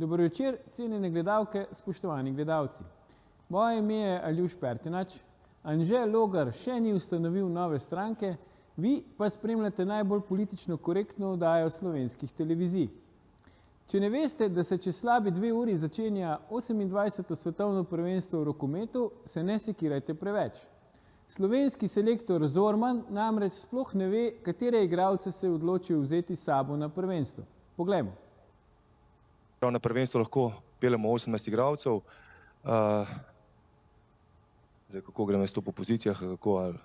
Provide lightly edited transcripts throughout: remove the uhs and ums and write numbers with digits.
Dober večer, cenjene gledalke, spoštovani gledalci. Moje ime je Aljuš Pertinač. Anže Logar še ni ustanovil nove stranke, vi pa spremljate najbolj politično korektno oddajo slovenskih televizij. Če ne veste, da se čez slabi 2 uri začenja 28. svetovno prvenstvo v rokometu, se ne sekirajte preveč. Slovenski selektor Zorman namreč sploh ne ve, katere igralce se je odločil vzeti s sabo na prvenstvo. Poglejmo. Na prvenstvo lahko peljemo 18 igralcev. Zdaj, kako gremo s to po pozicijah, kako ali...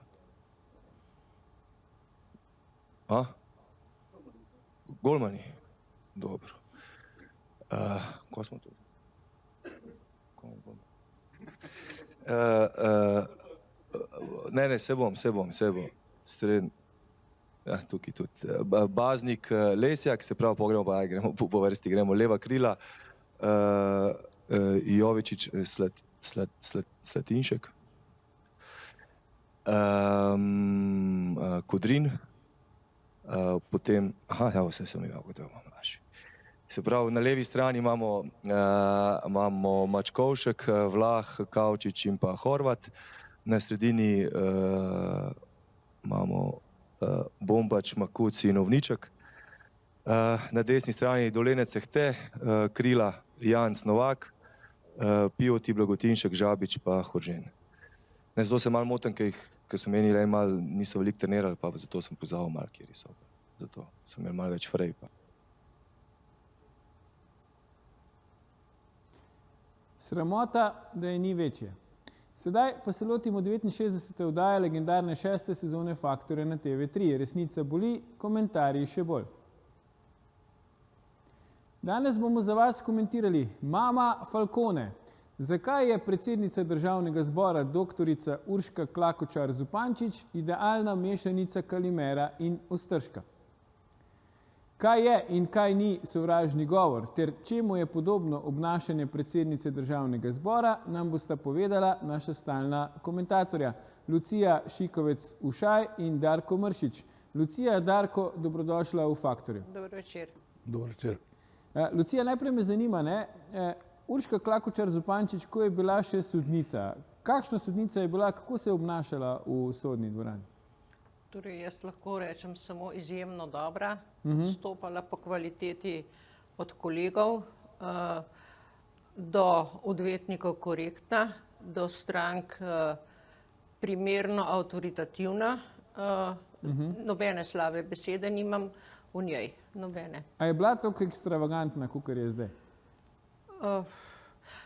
Golmani? Dobro. Ko smo tu? Ne, se bom. Srednji. Ja, tukaj tudi. Baznik, Lesjak, se pravi, gremo po vrsti, gremo leva krila. Jovičič, Slatinšek. Kodrin. Potem, vse sem imel, kot imam naši. Se pravi, na levi strani imamo Mačkovšek, Vlah, Kavčič in pa Horvat. Na sredini imamo Bombač, Makuc in Ovniček. Na desni strani Dolenec, Ehte, krila Janc, Novak, Pivoti, Blagotinšek, Žabič pa Horžen. Zato se malo motim, ker so menili malo, niso veliko trenirali, pa zato sem pozval malo, kjer so. Zato so imeli malo več frej. Sramota, da je ni večje. Sedaj pa se lotimo 69. oddaje legendarne 6. sezone Faktorja na TV3. Resnica boli, komentarji še bolj. Danes bomo za vas komentirali Mama Falcone. Zakaj je predsednica Državnega zbora doktorica Urška Klakočar Zupančič idealna mešanica Kalimera in Ostržka? Kaj je in kaj ni sovražni govor, ter čemu je podobno obnašanje predsednice Državnega zbora, nam bosta povedala naša stalna komentatorja, Lucija Šikovec-Ušaj in Darko Mršič. Lucija, Darko, dobrodošla v Faktorju. Dobro večer. Dobro večer. Lucija, najprej me zanima, Urška Klakočar Zupančič, ko je bila še sodnica, kakšna sodnica je bila, kako se je obnašala v sodni dvorani? Torej, jaz lahko rečem samo izjemno dobra, odstopala po kvaliteti od kolegov, do odvetnikov korektna, do strank primerno avtoritativna, nobene slabe besede nimam v njej, nobene. A je bila toliko ekstravagantna, kakor je zdaj?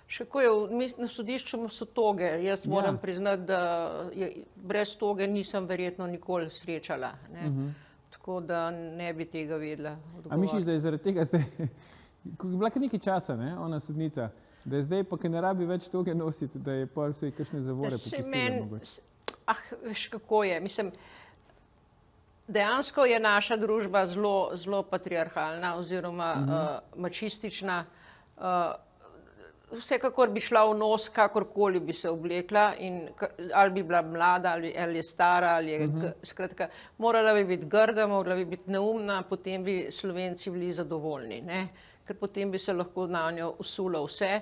Še ko je, na sodišču so toge, jaz moram priznati, da brez toge nisem verjetno nikoli srečala. Tako da ne bi tega vedela odgovoriti. A misliš, da je zaradi tega zdaj, ko je bila kar nekaj časa, ona sodnica, da je zdaj pa, ker ne rabi več toge nositi, da je pol so ji kakšne zavore popustile mogoče? Veš kako je, mislim, dejansko je naša družba zelo patriarhalna oziroma mačistična. Vsekakor bi šla v nos, kakorkoli bi se oblekla in ali bi bila mlada, ali je stara, ali je, skratka, morala bi biti grda, morala bi biti neumna, potem bi Slovenci bili zadovoljni, ker potem bi se lahko na njo usulo vse.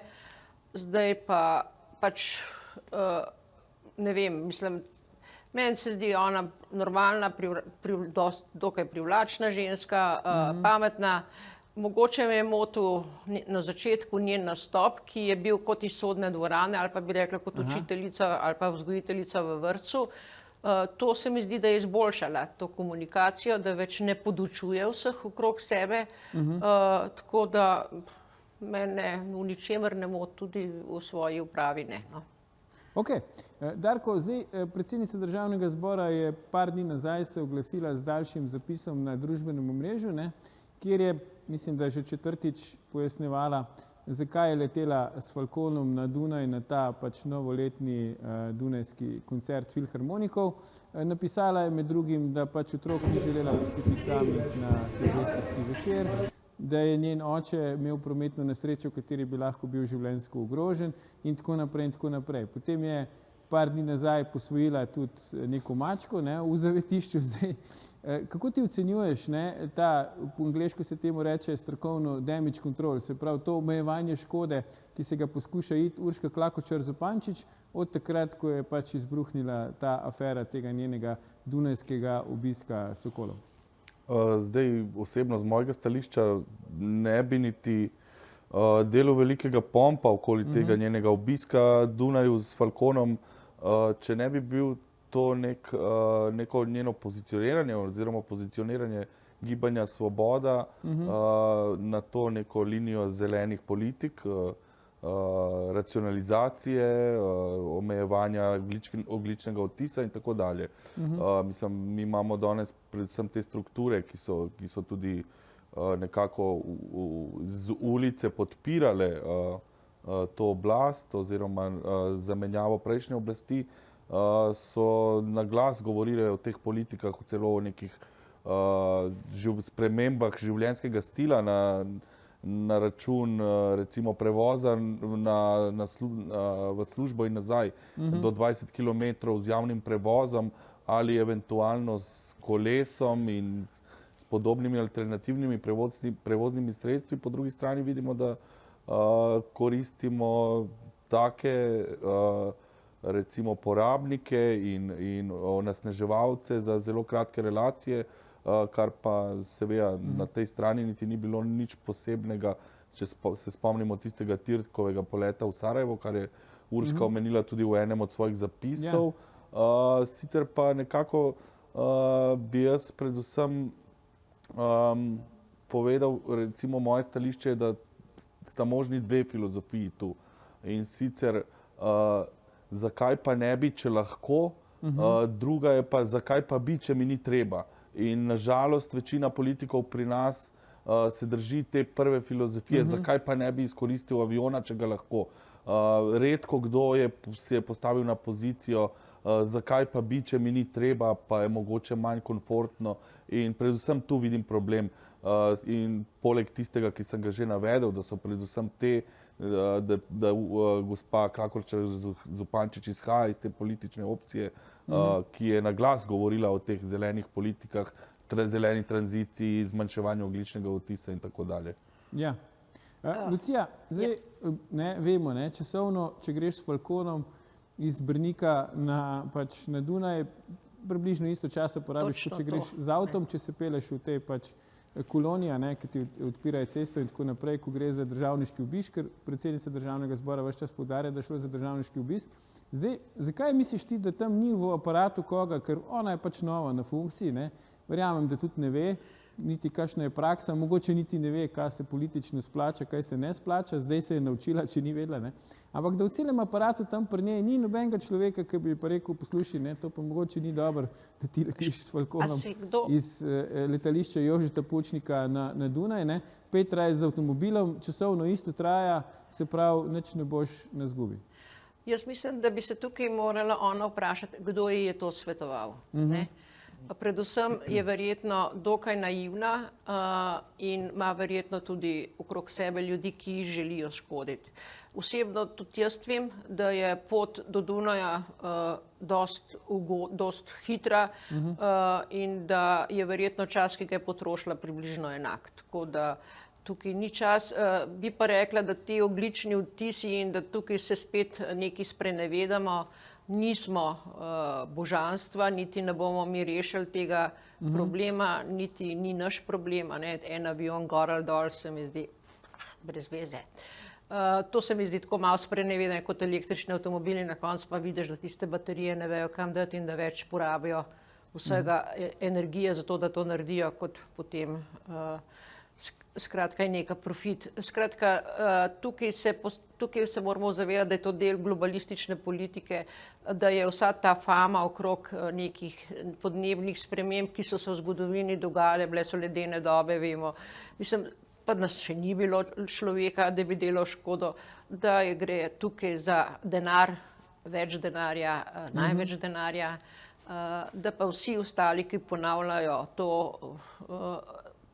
Zdaj pa pač, ne vem, mislim, meni se zdi ona normalna, dokaj privlačna ženska, pametna. Mogoče me je motil na začetku njen nastop, ki je bil kot iz sodne dvorane, ali pa bi rekla kot učiteljica ali pa vzgojiteljica v vrtcu. To se mi zdi, da je izboljšala to komunikacijo, da več ne podučuje vseh okrog sebe, tako da mene v ničemer ne moti, tudi v svoji upravi ne. Ok. Darko, zdaj predsednica Državnega zbora je par dni nazaj se oglasila z daljšim zapisom na družbenem omrežju, kjer je, mislim, da že 4. pojasnjevala, zakaj je letela s Falconom na Dunaj na ta pač novoletni dunajski koncert filharmonikov. Napisala je med drugim, da pač otrok ni želela pustiti samih na silvestrski večer, da je njen oče imel prometno nesrečo, v kateri bi lahko bil življenjsko ogrožen in tako naprej. Potem je par dni nazaj posvojila tudi neko mačko v zavetišču, zdaj Kako ti ocenjuješ, ne, ta, po angleško se temu reče strokovno damage control, se pravi to omejevanje škode, ki se ga poskuša iti Urška Klakočar Zupančič od takrat, ko je pač izbruhnila ta afera tega njenega dunajskega obiska Sokolov? Zdaj osebno z mojega stališča ne bi niti delal velikega pompa okoli tega njenega obiska Dunaju s Falconom, če ne bi bil to neko njeno pozicioniranje oziroma pozicioniranje Gibanja Svoboda na to neko linijo zelenih politik, racionalizacije, omejevanja ogljičnega odtisa in tako dalje. Mislim, mi imamo danes predvsem te strukture, ki so tudi nekako z ulice podpirale to oblast oziroma zamenjavo prejšnje oblasti, so na glas govorile o teh politikah, celo o nekih spremembah življenjskega stila na račun recimo prevoza v službo in nazaj do 20 km z javnim prevozom ali eventualno s kolesom in s podobnimi alternativnimi prevoznimi sredstvi. Po drugi strani vidimo, da koristimo take recimo porabnike in onesnaževalce za zelo kratke relacije, kar pa seveda na tej strani niti ni bilo nič posebnega, če se spomnimo tistega Tirkovega poleta v Sarajevo, kar je Urška omenila tudi v enem od svojih zapisov. Sicer pa nekako bi jaz predvsem povedal, recimo moje stališče je, da sta možni dve filozofiji tu. In sicer zakaj pa ne bi, če lahko, druga je pa zakaj pa bi, če mi ni treba. In nažalost večina politikov pri nas se drži te prve filozofije, zakaj pa ne bi izkoristil aviona, če ga lahko. Redko kdo se je postavil na pozicijo, zakaj pa bi, če mi ni treba, pa je mogoče manj komfortno. In predvsem tu vidim problem. In poleg tistega, ki sem ga že navedel, da so predvsem te, da gospa Klakočar Zupančič izhaja iz te politične opcije, ki je na glas govorila o teh zelenih politikah, zeleni tranziciji, zmanjševanju ogljičnega odtisa in tako dalje. Ja. Lucija, zdaj vemo, časovno, če greš s Falconom iz Brnika na Dunaj, približno isto časa porabiš, če greš z avtom, če se peleš v tej kolonija, ki ti odpirajo cesto in tako naprej, ko gre za državniški obisk, ker predsednica državnega zbora ves čas poudarja, da je šlo za državniški obisk. Zdaj, zakaj misliš ti, da tam ni v aparatu koga, ker ona je pač nova na funkciji, verjamem, da tudi ne ve, niti kakšna je praksa, mogoče niti ne ve, kaj se politično splača, kaj se ne splača, zdaj se je naučila, če ni vedela. Ampak da v celem aparatu tam pri njej ni nobenega človeka, ki bi pa rekel, poslušaj, to pa mogoče ni dobro, da ti letiš s Falconom iz letališča Jožeta Pučnika na Dunaj, 5 raj z avtomobilom, časovno isto traja, se pravi, nič ne boš na zgubi. Jaz mislim, da bi se tukaj morala ona vprašati, kdo ji je to svetoval. Predvsem je verjetno dokaj naivna in ima verjetno tudi okrog sebe ljudi, ki ji želijo škoditi. Osebno tudi jaz vem, da je pot do Dunaja dost hitra in da je verjetno čas, ki ga je potrošila, približno enak. Tako da tukaj ni čas. Bi pa rekla, da ti ogljični odtisi in da tukaj se spet nekaj sprenevedamo, nismo božanstva, niti ne bomo mi rešili tega problema, niti ni naš problem. En avion gor ali dol se mi zdi brez veze. To se mi zdi tako malo sprenevedanje kot električni avtomobili, na koncu pa vidiš, da tiste baterije ne vejo kam dati in da več porabijo vsega energije za to, da to naredijo, kot potem skratka je neka profit. Skratka, tukaj se moramo zavedati, da je to del globalistične politike, da je vsa ta fama okrog nekih podnebnih sprememb, ki so se v zgodovini dogajale, bile so ledene dobe, vemo. Mislim, pa nas še ni bilo človeka, da bi delal škodo, da gre tukaj za denar, več denarja, največ denarja, da pa vsi ostali, ki ponavljajo to,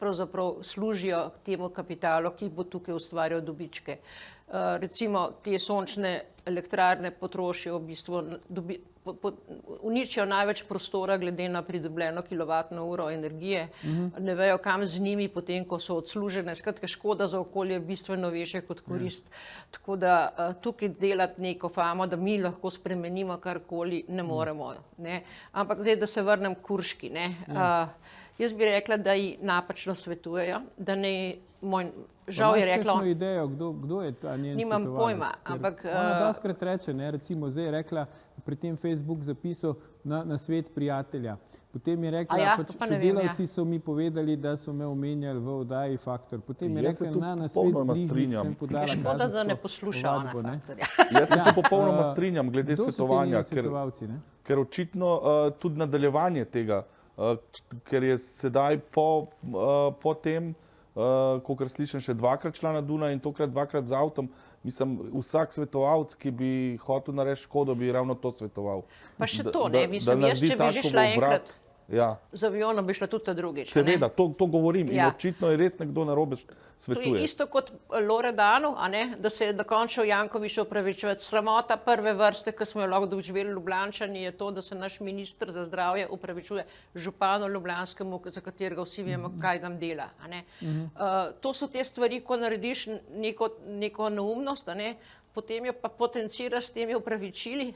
pravzaprav služijo temu kapitalu, ki bo tukaj ustvarjal dobičke. Recimo te sončne elektrarne potrošijo v bistvu, uničijo največ prostora glede na pridobljeno kilovatno uro energije, ne vejo kam z njimi, potem ko so odslužene. Skratka, škoda za okolje je bistveno večja kot korist. Tako da tukaj delati neko famo, da mi lahko spremenimo karkoli, ne moremo. Ne? Ampak zdaj, da se vrnem k Urški. Jaz bi rekla, da ji napačno svetujejo, da ne žal je rekla... Imaš idejo, kdo je ta njen svetovalec? Nimam pojma, ampak... Ona doskrat reče, ne, recimo zdaj je rekla pri tem Facebook zapisu na svet prijatelja. Potem je rekla, sodelavci so mi povedali, da so me omenjali v oddaji Faktor. Potem je rekla, na svet bližnjih sem podala kazensko ovadbo. Škoda, da ne posluša ona Faktorja. Jaz se tu popolnoma strinjam glede svetovanja, ker očitno tudi nadaljevanje tega, ker je sedaj po tem, kolikor slišim, še dvakrat šla na Dunaj in tokrat dvakrat z avtom. Mislim, vsak svetovalec, ki bi hotel narediti škodo, bi ravno to svetoval. Pa še to, ne, mislim, jaz, če bi že šla enkrat z avionom, bi šla tudi ta drugič. Seveda, to govorim in očitno je res nekdo narobe svetuje. To je isto kot Loredanu, da se je dokončal Janković opravičevati. Sramota prve vrste, ki smo jo lahko doživeli v Ljubljančani, je to, da se naš minister za zdravje opravičuje županu ljubljanskemu, za katerega vsi vemo, kaj nam dela. To so te stvari, ko narediš neko neumnost, potem jo pa potenciraš s temi opravičili,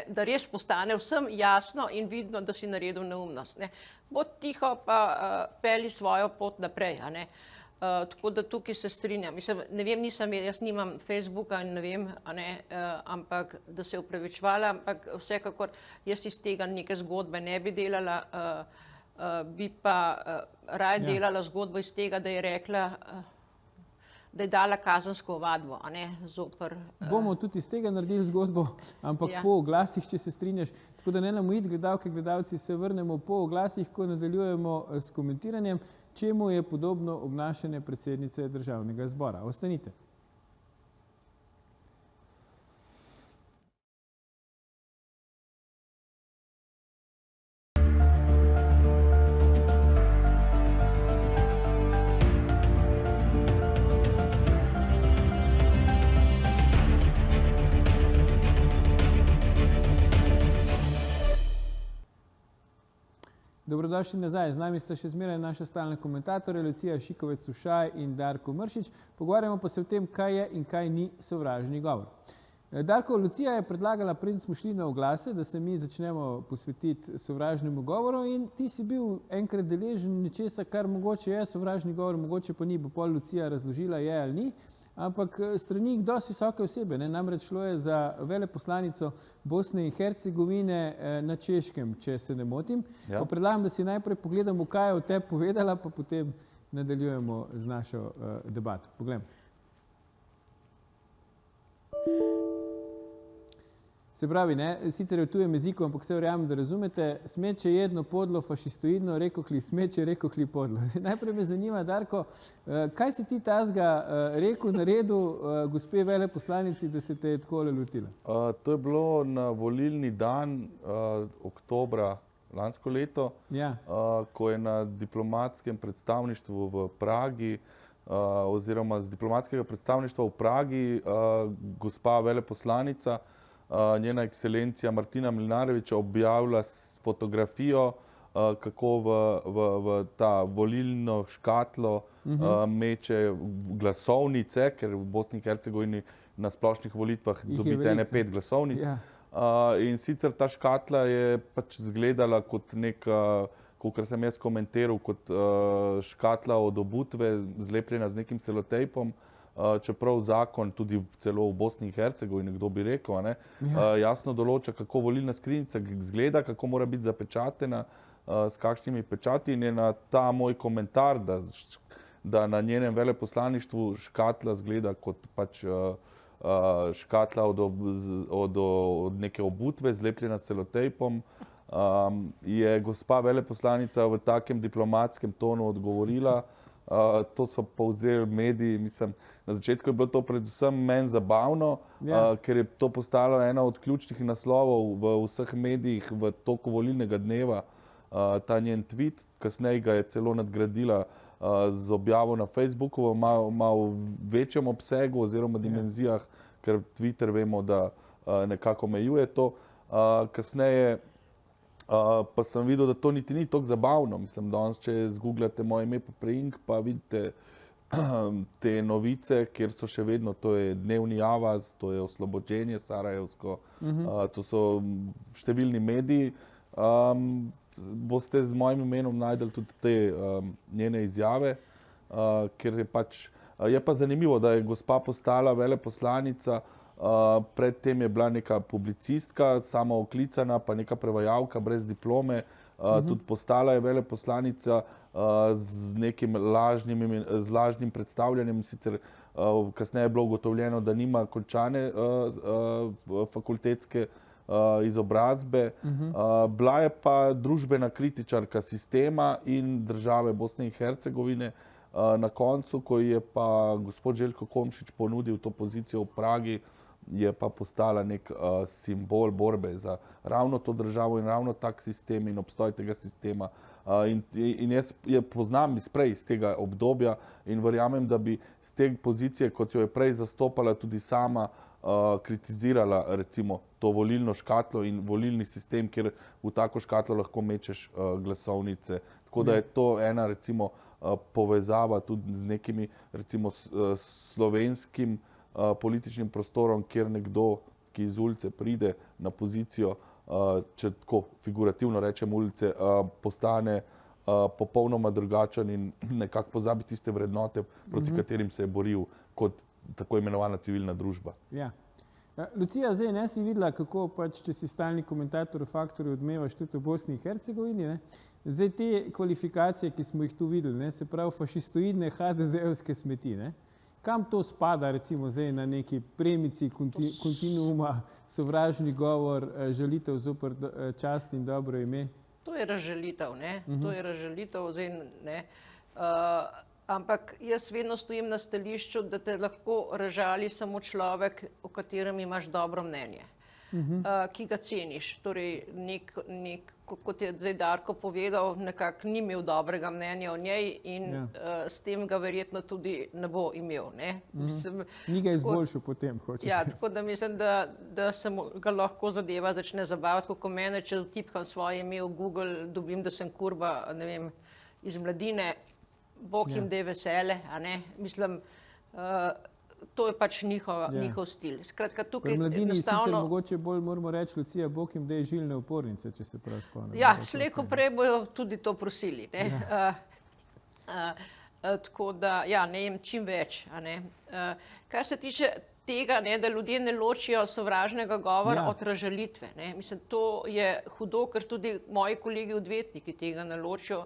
da res postane vsem jasno in vidno, da si naredil neumnost. Bod tiho, pa peli svojo pot naprej. Tako da tukaj se strinjam. Mislim, ne vem, jaz nimam Facebooka in ne vem, ampak da se je opravičevala, ampak vsekakor jaz iz tega neke zgodbe ne bi delala, bi pa raje delala zgodbo iz tega, da je rekla, da je dala kazensko ovadbo, zoper... Bomo tudi iz tega naredili zgodbo, ampak po oglasih, če se strinjaš. Tako da ne nam ujiti, gledalke, gledalci, se vrnemo po oglasih, ko nadaljujemo s komentiranjem, čemu je podobno obnašanje predsednice Državnega zbora. Ostanite. Dobrodošli nazaj. Z nami sta še zmeraj naša stalna komentatorja Lucija Šikovec-Ušaj in Darko Mršič. Pogovarjamo pa se o tem, kaj je in kaj ni sovražni govor. Darko, Lucija je predlagala, preden smo šli na oglase, da se mi začnemo posvetiti sovražnemu govoru in ti si bil enkrat deležen nečesa, kar mogoče je sovražni govor, mogoče pa ni, bo pol Lucija razložila, je ali ni. Ampak strani dosti visoke osebe, namreč šlo je za veleposlanico Bosne in Hercegovine na Češkem, če se ne motim. Predlagam, da si najprej pogledamo, kaj je o tebi povedala, pa potem nadaljujemo z našo debato. Poglejmo. Se pravi, sicer je v tujem jeziku, ampak vse verjamem, da razumete, smeče jedno podlo, fašistoidno, rekokli smeče, rekokli podlo. Najprej me zanima, Darko, kaj si ti tazga rekel, naredil gospe veleposlanici, da se te je takole lotila? To je bilo na volilni dan oktobra lansko leto, ko je na diplomatskem predstavništvu v Pragi oziroma z diplomatskega predstavništva v Pragi gospa veleposlanica, njena ekscelencija Martina Mlinarevića objavila fotografijo, kako v ta volilno škatlo meče glasovnice, ker v Bosni in Hercegovini na splošnih volitvah dobite 5 glasovnic. In sicer ta škatla je pač izgledala kot neka, kakor sem jaz komentiral, kot škatla od obutve, zlepljena z nekim selotejpom, čeprav zakon tudi celo v Bosni in Hercegovini, kdo bi rekel, jasno določa, kako volilna skrinjica izgleda, kako mora biti zapečatena, s kakšnimi pečati, in je na ta moj komentar, da na njenem veleposlaništvu škatla izgleda kot pač škatla od neke obutve, zlepljena s selotejpom, je gospa veleposlanica v takem diplomatskem tonu odgovorila. To so povzeli mediji, mislim, na začetku je bilo to predvsem meni zabavno, ker je to postalo ena od ključnih naslovov v vseh medijih v toku volilnega dneva, ta njen tweet, kasneje ga je celo nadgradila z objavo na Facebooku v malo večjem obsegu oziroma dimenzijah, ker Twitter vemo, da nekako omejuje to. Kasneje pa sem videl, da to niti ni tako zabavno. Mislim, danes, če zgooglate moje ime pa priimek, pa vidite te novice, kjer so še vedno, to je Dnevni Avaz, to je Oslobođenje Sarajevsko, to so številni mediji. Boste z mojim imenom najdeli tudi te njene izjave, ker je pa zanimivo, da je gospa postala veleposlanica. Predtem je bila neka publicistka, samooklicana, pa neka prevajalka brez diplome, tudi postala je veleposlanica z nekim lažnim predstavljanjem, sicer kasneje je bilo ugotovljeno, da nima končane fakultetske izobrazbe. Bila je pa družbena kritičarka sistema in države Bosne in Hercegovine. Na koncu, ko je pa gospod Željko Komšič ponudil to pozicijo v Pragi, je pa postala nek simbol borbe za ravno to državo in ravno tak sistem in obstoj tega sistema. In jaz je poznam prej iz tega obdobja in verjamem, da bi z te pozicije, kot jo je prej zastopala, tudi sama kritizirala recimo to volilno škatlo in volilni sistem, kjer v tako škatlo lahko mečeš glasovnice. Tako da je to ena recimo povezava tudi z nekimi recimo slovenskim političnim prostorom, kjer nekdo, ki iz ulice pride na pozicijo, če tako figurativno rečem ulice, postane popolnoma drugačen in nekako pozabi tiste vrednote, proti katerim se je boril kot tako imenovana civilna družba. Ja. Lucija, zdaj ne si videla, kako če si stalni komentator v Faktorju odmevaš tudi v Bosni in Hercegovini, zdaj te kvalifikacije, ki smo jih tu videli, se pravi fašistoidne HDZ-evske smeti, kam to spada recimo zdaj na neki premici kontinuuma, sovražni govor, žalitev zoper čast in dobro ime? To je razžalitev, To je razžalitev, zdaj, ampak jaz vedno stojim na stališču, da te lahko razžali samo človek, o katerem imaš dobro mnenje, ki ga ceniš. Torej, kot je zdaj Darko povedal, nekako ni imel dobrega mnenja o njej in s tem ga verjetno tudi ne bo imel. Ni ga izboljšal potem, hočeš. Ja, tako da mislim, da se ga lahko zadeva začne zabavati, kot mene, če vtipkam svoje ime v Google, dobim, da sem kurba, ne vem, iz mladine, Bog jim daj vesele, mislim, to je pač njihov stil. Skratka, tukaj pri mladini enostavno... sicer mogoče bolj moramo reči, Lucija, Bog jim daj žilne upornice, če se prav spomnim. Ja, slej ko prej bojo tudi to prosili. Tako da, ja, ne jem čim več. Kar se tiče tega, da ljudje ne ločijo sovražnega govora od razžalitve. Mislim, to je hudo, ker tudi moji kolegi odvetniki tega ne ločijo.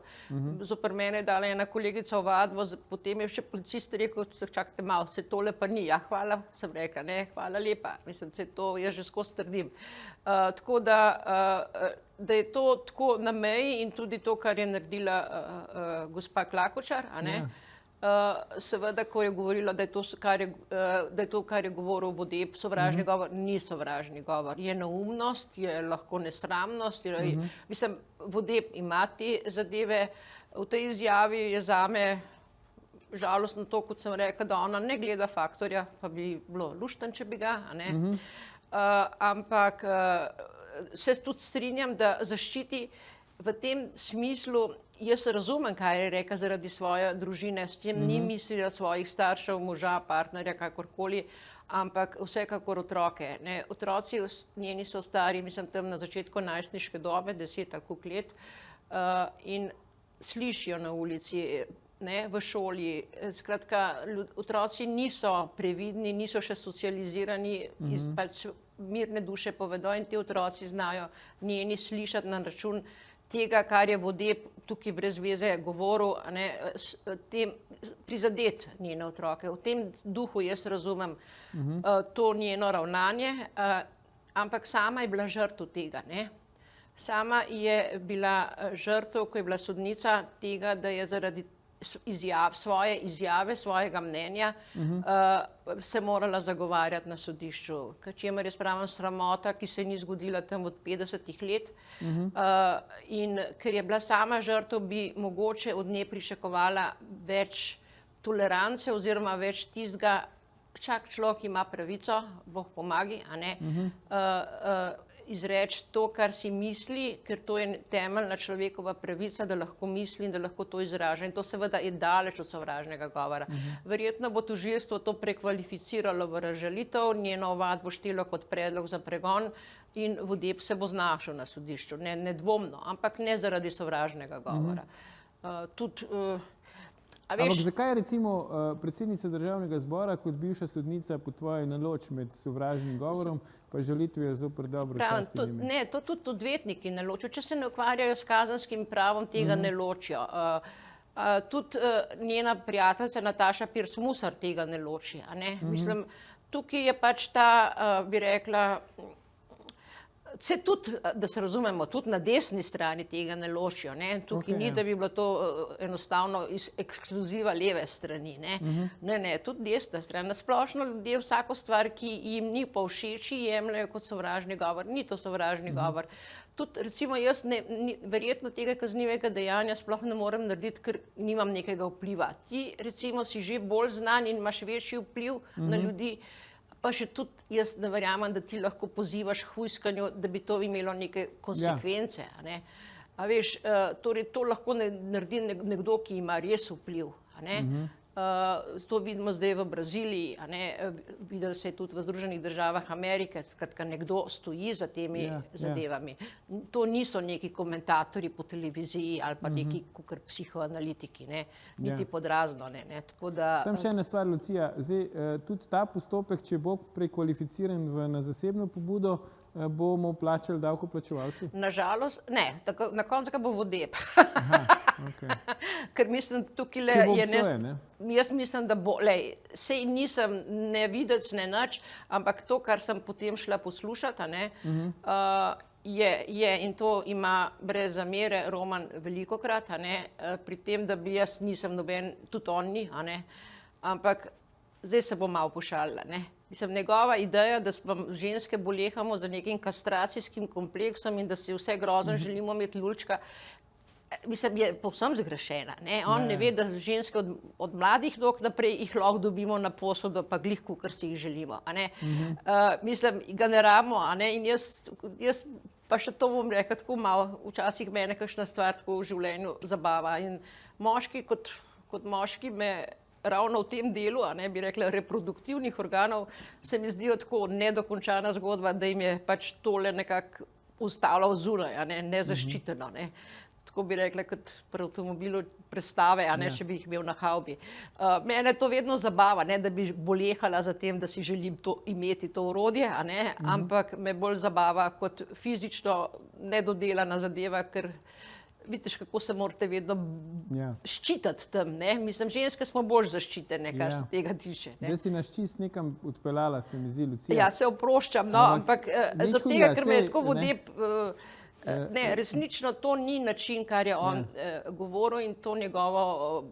Zoper mene je dala ena kolegica ovadbo, potem je še policist rekel, čakajte malo, se tole pa ni. Ja, hvala, sem rekla, hvala lepa. Mislim, se to jaz že skozi trdim. Tako da je to tako na meji in tudi to, kar je naredila gospa Klakočar, seveda, ko je govorila, da je to, kar je govoril Vodeb, sovražni govor, ni sovražni govor. Je neumnost, je lahko nesramnost. Mislim, Vodeb ima te zadeve. V tej izjavi je zame žalostno to, kot sem rekla, da ona ne gleda Faktorja, pa bi bilo lušten, če bi ga. Ampak se tudi strinjam, da zaščiti v tem smislu. Jaz razumem, kaj je rekla zaradi svoje družine, s tem ni mislila svojih staršev, moža, partnerja, kakorkoli, ampak vsekakor otroke. Otroci njeni so stari, mislim, tam na začetku najstniške dobe, 10 ali koliko let, in slišijo na ulici, v šoli. Skratka, otroci niso previdni, niso še socializirani, pač mirne duše povedo in ti otroci znajo njeni slišati na račun tega, kar je Vodeb tukaj brez veze govoril, prizadet njene otroke. V tem duhu jaz razumem to njeno ravnanje, ampak sama je bila žrtev tega. Sama je bila žrtev, ko je bila sodnica tega, da je zaradi svoje izjave, svojega mnenja se morala zagovarjati na sodišču. Čemer je spravim sramota, ki se ni zgodila tam od 50 let. In ker je bila sama žrtev, bi mogoče od nje pričakovala več tolerance oziroma več tistega, vsak človek ima pravico, Bog pomagi, a ne, izreči to, kar si misli, ker to je temeljna človekova pravica, da lahko misli in da lahko to izraža. In to seveda je daleč od sovražnega govora. Verjetno bo tožilstvo to prekvalificiralo v razžalitev, njeno ovadbo štelo kot predlog za pregon in Vodeb se bo znašel na sodišču. Nedvomno, ampak ne zaradi sovražnega govora. Ampak zakaj je recimo predsednica Državnega zbora kot bivša sodnica po tvoji naloč med sovražnim govorom pa žalitvijo zoper dobro čast in ime? Ne, to tudi odvetniki ne ločijo. Če se ne ukvarjajo s kazenskim pravom, tega ne ločijo. Tudi njena prijateljica Nataša Pirc Musar tega ne loči. Mislim, tukaj je pač ta, bi rekla, tudi, da se razumemo, tudi na desni strani tega ne ločijo. Tukaj ni, da bi bilo to enostavno ekskluziva leve strani. Ne, tudi desna stran. Nasplošno ljudje vsako stvar, ki jim ni povšeči, jemljajo kot sovražni govor. Ni to sovražni govor. Tudi recimo jaz verjetno tega kaznivega dejanja sploh ne morem narediti, ker nimam nekega vpliva. Ti recimo si že bolj znan in imaš večji vpliv na ljudi, pa še tudi jaz ne verjamem, da ti lahko pozivaš k hujskanju, da bi to imelo neke konsekvence. A veš, torej to lahko naredi nekdo, ki ima res vpliv. To vidimo zdaj v Braziliji, videli se je tudi v Združenih državah Amerike, skratka nekdo stoji za temi zadevami. To niso neki komentatorji po televiziji ali pa neki kakor psihoanalitiki, niti podrazno. Samo še ena stvar, Lucija, zdaj tudi ta postopek, če bo prekvalificiran na zasebno pobudo, bomo plačali davkoplačevalci? Nažalost, ne, na koncu ga bo Vodeb. Ker mislim, tukaj jaz mislim, da bo, sej nisem ne videc, ne nič, ampak to, kar sem potem šla poslušati, je, in to ima brez zamere Roman velikokrat, pri tem, da bi jaz nisem noben, tudi on ni, ampak zdaj se bom malo pošalila. Mislim, njegova ideja, da ženske bolehamo za nekim kastracijskim kompleksom in da si vse grozen želimo imeti lulčka, mislim, je povsem zgrešena. On ne ve, da ženske od mladih nog naprej jih lahko dobimo na posodo, pa glih, kakor si jih želimo. Mislim, ga ne rabimo, in jaz pa še to bom rekla tako malo, včasih mene kakšna stvar tako v življenju zabava. In moški kot moški me ravno v tem delu, bi rekla, reproduktivnih organov, se mi zdijo tako nedokončana zgodba, da jim je pač tole nekako ostalo zunaj, nezaščiteno. Tako bi rekla, kot pri avtomobilu prestave, če bi jih imel na havbi. Mene to vedno zabava, da bi bolehala za tem, da si želim imeti to orodje, ampak me bolj zabava kot fizično nedodelana zadeva, ker vidiš, kako se morate vedno ščititi tam. Mislim, ženske smo bolj zaščitene, kar se tega tiče. Da si nas čist nekam odpeljala, se mi zdi, Lucija. Ja, se oproščam, ampak zaradi tega, ker me je tako Vodeb... Ne, resnično to ni način, kar je on govoril in to njegovo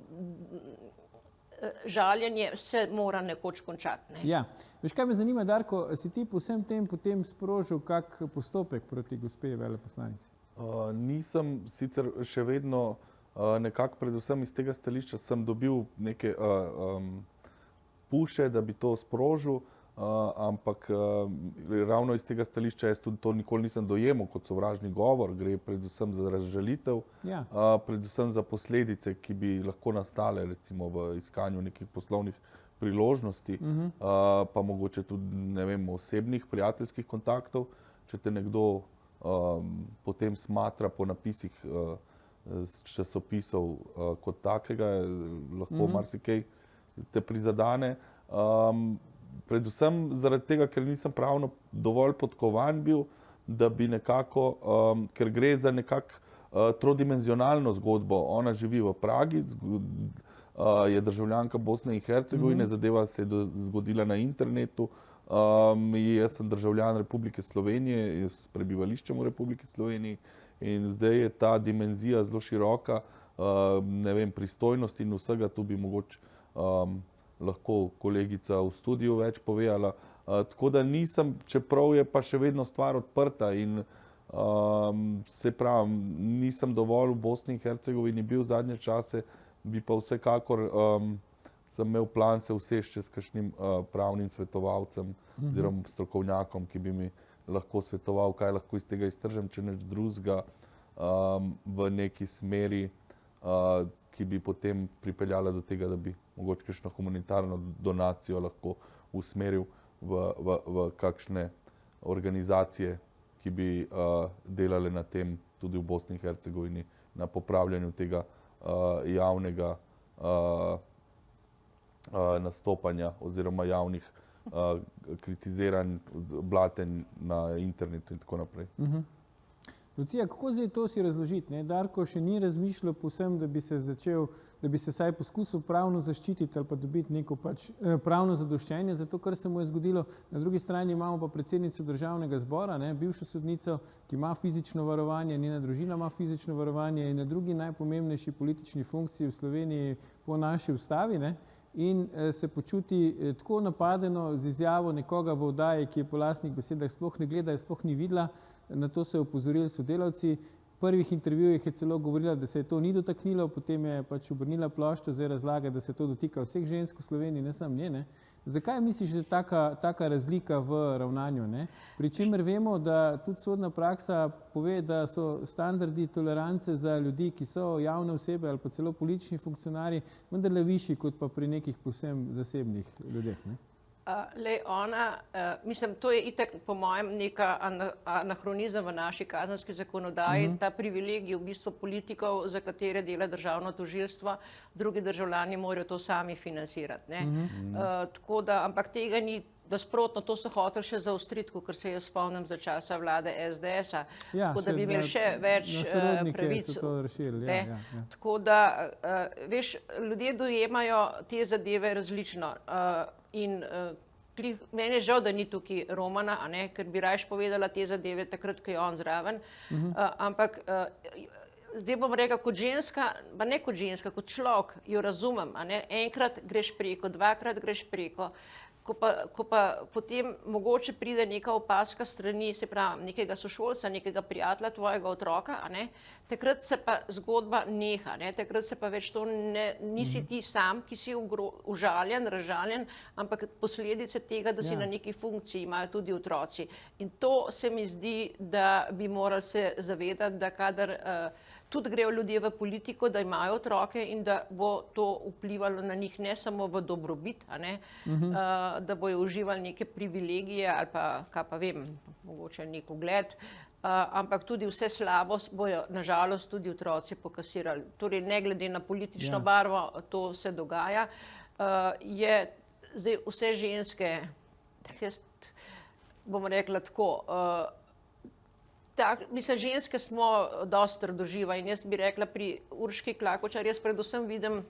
žaljenje se mora nekoč končati. Ja. Veš, kaj me zanima, Darko, si ti po vsem tem potem sprožil kak postopek proti gospe veleposlanici? Nisem, sicer še vedno nekako predvsem iz tega stališča sem dobil neke puše, da bi to sprožil, ampak ravno iz tega stališča jaz tudi to nikoli nisem dojemal kot sovražni govor, gre predvsem za razžalitev, predvsem za posledice, ki bi lahko nastale recimo v iskanju nekih poslovnih priložnosti, pa mogoče tudi, ne vem, osebnih, prijateljskih kontaktov, če te nekdo potem smatra po napisih časopisov kot takega, lahko marsikaj te prizadane. Predvsem zaradi tega, ker nisem pravno dovolj podkovan bil, da bi nekako, ker gre za nekako trodimenzionalno zgodbo. Ona živi v Pragi, je državljanka Bosne in Hercegovine, zadeva se je zgodila na internetu. Jaz sem državljan Republike Slovenije, s prebivališčem v Republiki Sloveniji in zdaj je ta dimenzija zelo široka, ne vem, pristojnosti in vsega, tu bi mogoče lahko kolegica v studiu več povedala. Tako da nisem, čeprav je pa še vedno stvar odprta in se pravim, nisem dovolj v Bosni in Hercegovini bil zadnje čase, bi pa vsekakor sem imel plan se usesti s kakšnim pravnim svetovalcem oziroma strokovnjakom, ki bi mi lahko svetoval, kaj lahko iz tega iztržem, če nič drugega v neki smeri, ki bi potem pripeljala do tega, da bi mogoče kakšno humanitarno donacijo lahko usmeril v kakšne organizacije, ki bi delale na tem tudi v Bosni in Hercegovini, na popravljanju tega javnega nastopanja oziroma javnih kritiziranj, blatenj na internetu in tako naprej. Lucija, kako zdaj to si razložiti? Ne? Darko še ni razmišljal povsem, da bi se začel, da bi se saj poskusil pravno zaščititi ali pa dobiti neko pač pravno zadoščenje za to, kar se mu je zgodilo. Na drugi strani imamo pa predsednico Državnega zbora, ne, bivšo sodnico, ki ima fizično varovanje, njena družina ima fizično varovanje in na drugi najpomembnejši politični funkciji v Sloveniji po naši ustavi, ne, in se počuti tako napadeno z izjavo nekoga v oddaji, ki je po lastnih besedah sploh ne gleda, sploh ni videla. Na to so jo opozorili sodelavci. V prvih intervjujih je celo govorila, da se je to ni dotaknilo, potem je pač obrnila ploščo, zdaj razlaga, da se to dotika vseh žensk v Sloveniji, ne samo nje. Ne? Zakaj misliš, da je taka razlika v ravnanju? Ne? Pri čemer vemo, da tudi sodna praksa pove, da so standardi tolerance za ljudi, ki so javne osebe ali pa celo politični funkcionarji, vendarle višji kot pa pri nekih povsem zasebnih ljudeh. Ne? Mislim, to je itak po mojem neka anahronizem v naši kazenski zakonodaji, ta privilegij v bistvu politikov, za katere dela državno tožilstvo, drugi državljani morajo to sami financirati. Ne? Tako da, ampak tega ni, da sprotno, to so hoteli še zaostriti, ker se jaz spomnim za časa vlade SDS-a, tako da bi imeli še več pravic. Tako da, veš, ljudje dojemajo te zadeve različno. In meni je žal, da ni tukaj Romana, a ne, ker bi rajš povedala te zadeve takrat, ko je on zraven. Ampak zdaj bom rekla, kot ženska, pa ne kot ženska, kot človek, jo razumem. A ne? Enkrat greš preko, dvakrat greš preko. Ko pa potem mogoče pride neka opazka strani, se pravi, nekega sošolca, nekega prijatelja tvojega otroka, a ne, takrat se pa zgodba neha, ne, takrat se pa več to nisi ti sam, ki si užaljen, razžaljen, ampak posledice tega, da si na neki funkciji, imajo tudi otroci. In to se mi zdi, da bi morali se zavedati, da kadar tudi grejo ljudje v politiko, da imajo otroke in da bo to vplivalo na njih ne samo v dobrobit, a ne, da bojo uživali neke privilegije ali pa, kaj pa vem, mogoče nek ugled, ampak tudi vse slabo bojo nažalost tudi otroci pokasirali. Torej, ne glede na politično barvo, to se dogaja. Je zdaj vse ženske, jaz bom rekla tako, mislim, ženske smo dosti trdoživa in jaz bi rekla pri Urški Klakočar, jaz predvsem vidim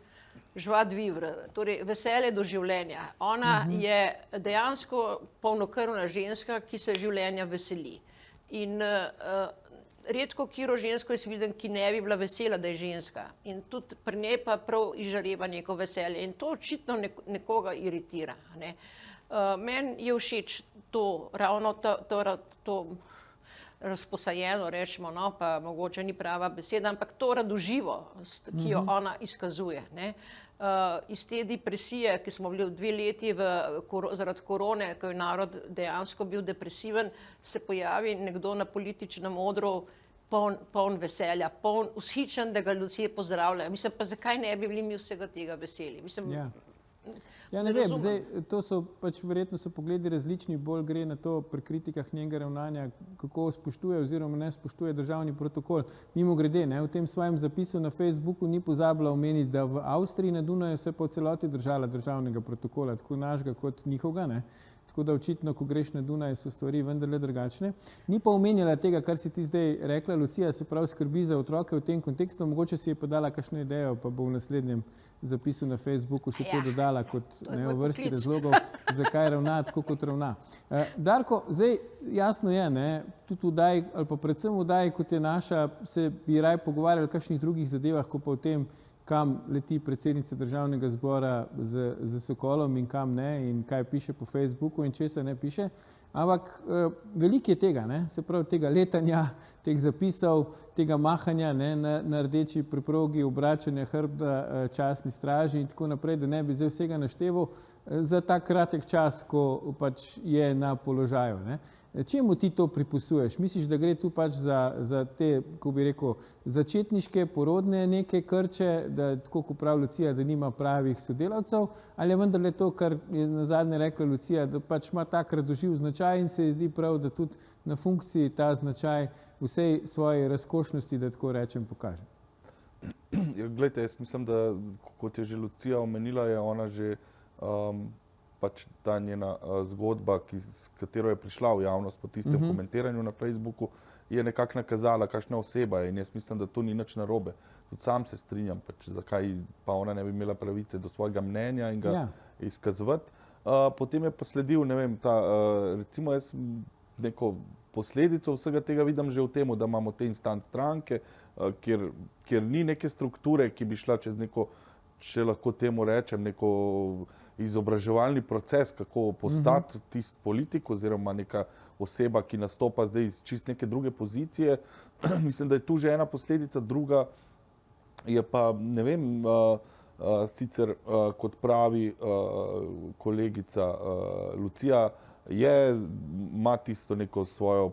joie de vivre, torej veselje do življenja. Ona je dejansko polnokrvna ženska, ki se življenja veseli. In redko katero žensko jaz vidim, ki ne bi bila vesela, da je ženska. In tudi pri njej pa prav izžareva neko veselje. In to očitno nekoga iritira. Ne? Meni je všeč to, ravno to razposajeno, rečemo, no, pa mogoče ni prava beseda, ampak to radoživost, ki jo ona izkazuje. Ne? Iz te depresije, ki smo bili 2 leti zaradi korone, ko je narod dejansko bil depresiven, se pojavi nekdo na političnem odru poln veselja, poln vzhičen, da ga ljudje pozdravljajo. Mislim, pa zakaj ne bi bili mi vsega tega veseli? Mislim, Ja, ne vem, zdaj, to so pač verjetno so pogledi različni, bolj gre na to pri kritikah njenega ravnanja, kako spoštuje oziroma ne spoštuje državni protokol. Mimogrede, ne, v tem svojem zapisu na Facebooku ni pozabila omeniti, da v Avstriji na Dunaju se po celoti držala državnega protokola, tako našega kot njihovega. Ne. tako da očitno, ko greš na Dunaj, so stvari vendarle drugačne. Ni pa omenjala tega, kar si ti zdaj rekla, Lucija, se pravi skrbi za otroke v tem kontekstu, mogoče si je podala kakšno idejo, pa bo v naslednjem zapisu na Facebooku še to dodala kot v vrsti razlogov, zakaj ravna tako, kot ravna. Darko, zdaj jasno je, tudi vdaj, ali pa predvsem vdaj, kot je naša, se bi raj pogovarjali o kakšnih drugih zadevah, ko pa o tem, kam leti predsednica Državnega zbora z Sokolom in kam ne in kaj piše po Facebooku in česa ne piše. Ampak veliko je tega, se pravi tega letanja, teh zapisov, tega mahanja na rdeči preprogi, obračanja hrbta častni straži in tako naprej, da ne bi zdaj vsega našteval za tak kratek čas, ko pač je na položaju. Čemu ti to pripisuješ? Misliš, da gre tu pač za te, ko bi rekel, začetniške, porodne neke krče, da tako kot pravi Lucija, da nima pravih sodelavcev, ali je vendarle to, kar je nazadnje rekla Lucija, da pač ima tak radoživ značaj in se ji zdi prav, da tudi na funkciji ta značaj vsej svoje razkošnosti, da tako rečem, pokaže? Glejte, jaz mislim, da kot je že Lucija omenila, je ona že pač ta njena zgodba, s katero je prišla v javnost po tistem komentiranju na Facebooku, je nekako nakazala, kakšna oseba je in jaz mislim, da to ni nič narobe. Tudi sam se strinjam, pač zakaj pa ona ne bi imela pravice do svojega mnenja in ga izkazovati. Potem je pa sledil, ne vem, recimo jaz neko posledico vsega tega vidim že v tem, da imamo te instant stranke, kjer ni neke strukture, ki bi šla čez neko, če lahko temu rečem, neko izobraževalni proces, kako postati tisti politik oziroma neka oseba, ki nastopa zdaj iz čist neke druge pozicije. Mislim, da je tu že ena posledica, druga je pa, ne vem, sicer kot pravi kolegica Lucija, ima tisto neko svojo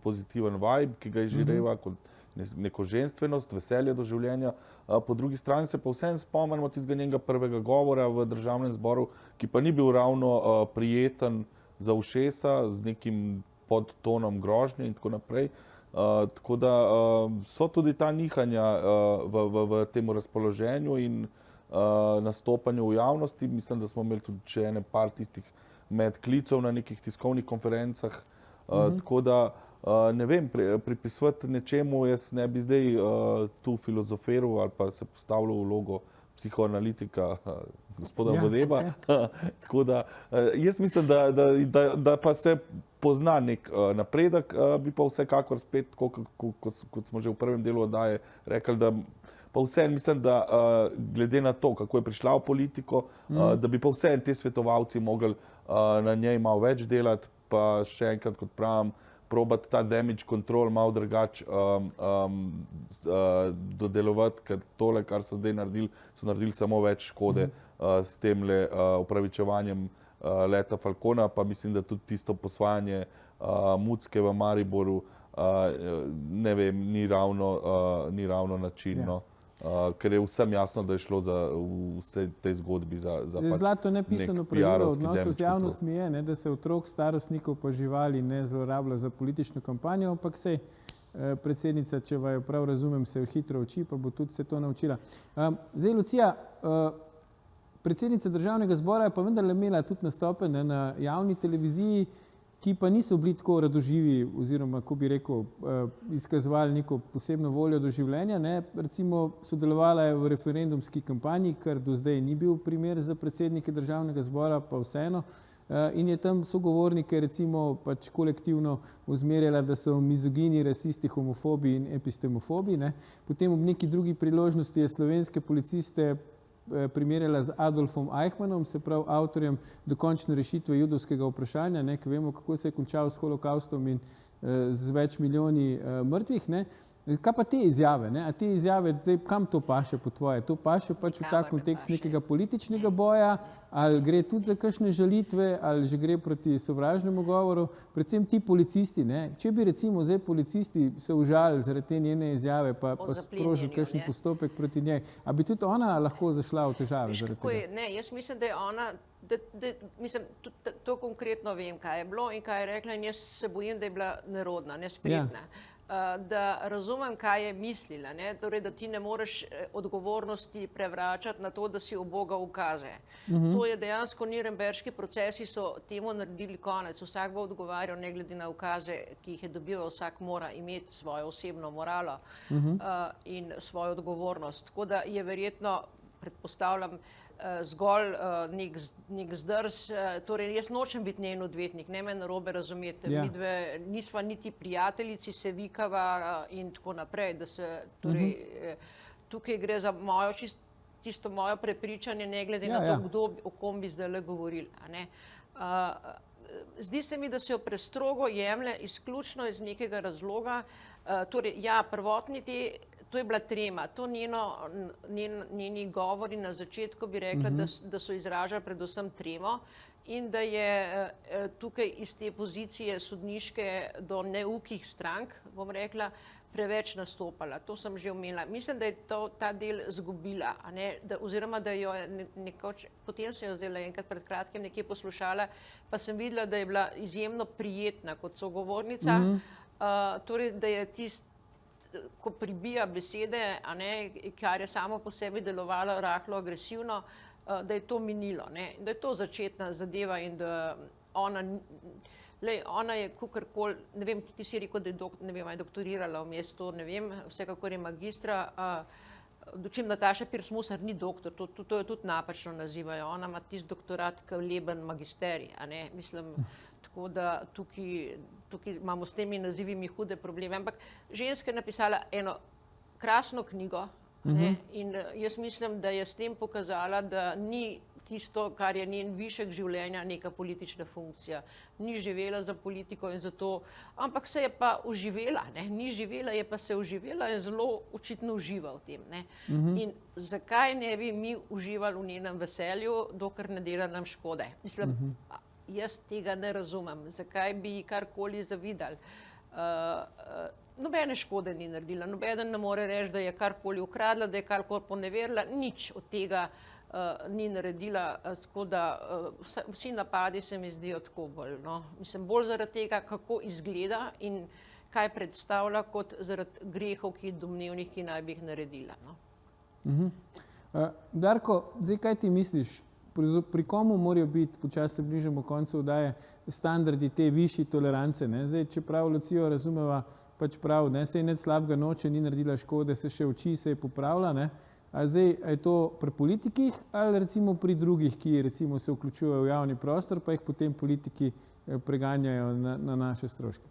pozitiven vibe, ki ga izžareva kot neko ženstvenost, veselje do življenja. Po drugi strani se pa vseeno spomnimo tistega njenega prvega govora v Državnem zboru, ki pa ni bil ravno prijeten za ušesa, z nekim podtonom grožnje in tako naprej. Tako da so tudi ta nihanja v tem razpoloženju in nastopanju v javnosti. Mislim, da smo imeli tudi še ene par tistih medklicov na nekih tiskovnih konferencah. Tako da ne vem, pripisovati nečemu, jaz ne bi zdaj tu filozofiral ali pa se postavljal v vlogo psihoanalitika gospoda Vodeba. Tako da jaz mislim, da pa se pozna nek napredek, bi pa vsekakor spet, kot smo že v prvem delu oddaje rekli, da pa vseeno mislim, da glede na to, kako je prišla v politiko, da bi pa vseeno te svetovalci mogli na njej malo več delati, pa še enkrat, kot pravim, probati ta damage control malo drugače dodelovati, ker tole, kar so zdaj naredili, so naredili samo več škode s temle upravičevanjem leta Falcona, pa mislim, da tudi tisto posvajanje Mucke v Mariboru, ne vem, ni ravno načinno. Ker je vsem jasno, da je šlo za vse tej zgodbi za zlato nepisano pravilo odnosov z javnostmi je, da se otrok, starostnikov pa živali ne zlorablja za politično kampanjo, ampak sej predsednica, če vaju prav razumem, se hitro uči, pa bo tudi se to naučila. Zdaj, Lucija, predsednica Državnega zbora je pa vendarle imela tudi nastope na javni televiziji, ki pa niso bili tako radoživi oziroma, ko bi rekel, izkazovali neko posebno voljo do življenja. Recimo sodelovala je v referendumski kampanji, kar do zdaj ni bil primer za predsednike Državnega zbora, pa vseeno. In je tam sogovornike recimo pač kolektivno usmerjala, da so mizogini, rasisti, homofobi in epistemofobi. Potem ob neki drugi priložnosti je slovenske policiste primerjala z Adolfom Eichmannom, se pravi avtorjem dokončne rešitve judovskega vprašanja, ki vemo, kako se je končal s holokaustom in z več milijoni mrtvih. Kaj pa te izjave? A te izjave, zdaj, kam to paše po tvoje? To paše pač v ta kontekst nekega političnega boja, ali gre tudi za kakšne žalitve, ali že gre proti sovražnemu govoru? Predvsem ti policisti, če bi recimo zdaj policisti se užalili zaradi te njene izjave, pa sprožili kakšen postopek proti njej, a bi tudi ona lahko zašla v težave zaradi tega? Ne, jaz mislim, da je ona, mislim, to konkretno vem, kaj je bilo in kaj je rekla in jaz se bojim, da je bila nerodna, nespretna. da razumem, kaj je mislila, ne? Torej, da ti ne moreš odgovornosti prevračati na to, da si ubogal ukaze. To je dejansko Nürnberški procesi so temu naredili konec. Vsak bo odgovarjal ne glede na ukaze, ki jih je dobival, vsak mora imeti svojo osebno moralo in svojo odgovornost. Tako da je verjetno, predpostavljam, zgolj nek zdrs. Torej, jaz nočem biti njen odvetnik, ne me narobe razumeti. Ja. Midve nisva niti prijateljici, se vikava in tako naprej. Da se, torej, tukaj gre za mojo tisto moje prepričanje, ne glede na to, kdo, o kom bi zdaj le govorili. A ne? Zdi se mi, da se jo prestrogo jemlje izključno iz nekega razloga. Torej, ja, prvotni to je bila trema, to njeni govori na začetku bi rekla, da so izražali predvsem tremo in da je tukaj iz te pozicije sodniške do neukih strank, bom rekla, preveč nastopala. To sem že omenila. Mislim, da je ta del zgubila, a ne? Oziroma, da jo nekoč, potem sem jo zdaj enkrat pred kratkim nekje poslušala, pa sem videla, da je bila izjemno prijetna kot sogovornica, torej, da je ko pribija besede, a ne, kar je samo po sebi delovalo rahlo agresivno, da je to minilo, ne? Da je to začetna zadeva in da ona je kakorkoli, ne vem, ti si rekel, da je ne vem, je doktorirala vmes, to ne vem, vsekakor je magistra, dočim Nataša Pirc-Musar ni doktor, to je tudi napačno nazivajo, ona ima tisti doktorat leben magisterij, a ne, mislim, tako da tukaj imamo s temi nazivimi hude probleme, ampak ženska je napisala eno krasno knjigo, ne, in jaz mislim, da je s tem pokazala, da ni tisto, kar je njen višek življenja, neka politična funkcija. Ni živela za politiko in zato, ampak se je pa uživela, ne? Ni živela, je pa se uživela in zelo očitno uživa v tem. Ne? In zakaj ne bi mi uživali v njenem veselju, dokler ne dela nam škode? Mislim, jaz tega ne razumem. Zakaj bi ji karkoli zavidali? Nobene škode ni naredila, nobeden ne more reči, da je karkoli ukradla, da je karkoli poneverila, nič od tega ni naredila, tako da vsi napadi se mi zdijo tako bolj. No. Mislim, bolj zaradi tega, kako izgleda in kaj predstavlja, kot zaradi grehov, domnevnih, ki naj bi jih naredila. No. Darko, zdaj kaj ti misliš? Pri komu morajo biti, počasi se bližamo koncu oddaje, standardi te višji tolerance? Ne? Zdaj, čeprav Lucijo razumeva, pač prav, ne? Sej nič slabega noče, ni naredila škode, se še uči, se je popravila. Ne? A zdaj, a je to pri politikih ali recimo pri drugih, ki recimo se vključujejo v javni prostor, pa jih potem politiki preganjajo na naše stroške?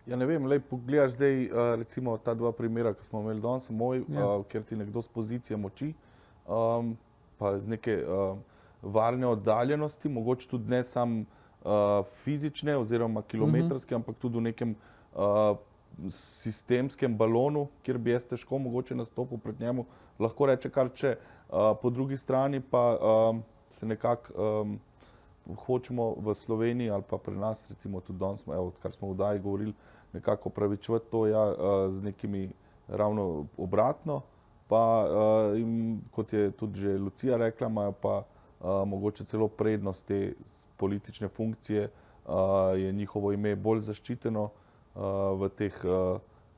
Ja, ne vem, pogledaš zdaj recimo ta dva primera, ki smo imeli danes, moj, kjer ti nekdo z pozicije moči, pa z neke varne oddaljenosti, mogoče tudi ne sam fizične oziroma kilometrske, ampak tudi v nekem sistemskem balonu, kjer bi jaz težko mogoče nastopil pred njemu, lahko reče kar če. Po drugi strani pa se nekako hočemo v Sloveniji ali pa pri nas, recimo tudi danes, odkar smo v oddaji govorili, nekako opravičevati to z nekimi ravno obratno, pa kot je tudi že Lucija rekla, imajo pa mogoče celo prednost te politične funkcije, je njihovo ime bolj zaščiteno v teh,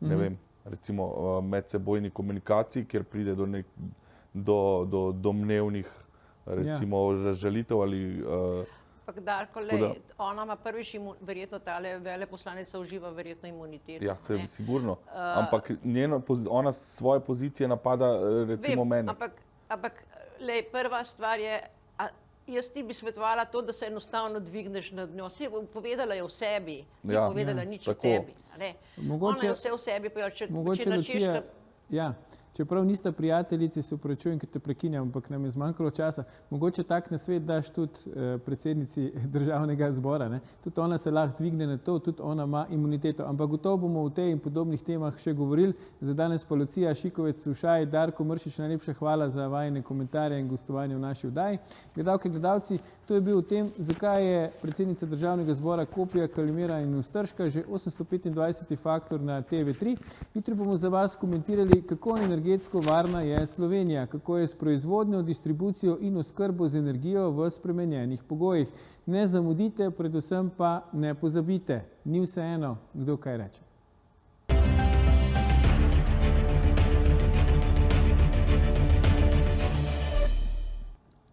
ne vem, recimo medsebojni komunikaciji, kjer pride do domnevnih, recimo, razžalitev ali... Darko, ona ima prvič, verjetno tale veleposlanica uživa verjetno imuniteto. Ja, sigurno. Ampak ona svoje pozicije napada recimo mene. Ampak, prva stvar je, jaz ti bi svetovala to, da se enostavno dvigneš nad njo. Povedala je o sebi, ni povedala nič o tebi. Ona je vse o sebi povedala. Čeprav nista prijateljici, se opravičujem, ker te prekinjam, ampak nam je zmanjkalo časa. Mogoče tak nasvet daš tudi predsednici Državnega zbora. Ne? Tudi ona se lahko dvigne na to, tudi ona ima imuniteto. Ampak gotovo bomo o tej in podobnih temah še govorili. Za danes pa Lucija Šikovec-Sušaj, Darko Mršič, najlepša hvala za vajine komentarje in gostovanje v naši oddaji. Gledalke, gledalci, to je bil o tem, zakaj je predsednica Državnega zbora Kopija, Kalimera in Ustrška že 825. faktor na TV3. Jutri bomo za vas komentirali, kako energetsko varna je Slovenija, kako je s proizvodnjo, distribucijo in oskrbo z energijo v spremenjenih pogojih. Ne zamudite, predvsem pa ne pozabite. Ni vseeno, kdo kaj reče.